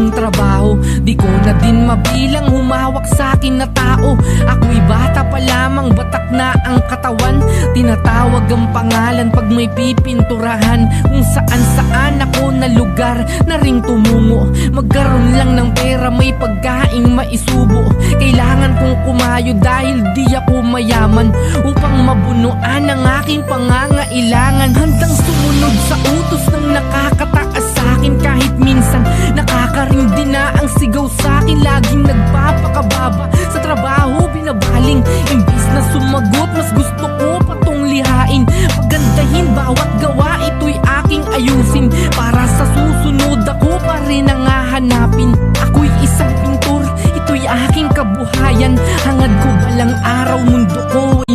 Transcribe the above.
aking trabaho. Di ko na din mabilang humawak sa akin na tao. Ako'y bata pa lamang, batak na ang katawan. Tinatawag ang pangalan pag may pipinturahan. Kung saan saan ako na lugar na ring tumungo. Magkaroon lang ng pera, may pagkaing maisubo. Kailangan kong kumayo dahil di ako mayaman, upang mabunuan ang aking pangangailangan. Handang sumunod sa utos ng nakakataas sa akin. Kahit minsan nakakarindi na ang sigaw sa akin. Laging nagpapakababa sa trabaho, binabaling. Imbis na sumagot, mas gusto ko patong lihain. Pagandahin bawat gawa, ito'y aking ayusin. Para sa susunod ako pa rin ang hahanapin. Ako'y isang pintor, ito'y aking kabuhayan. Hangad ko balang araw mundo ko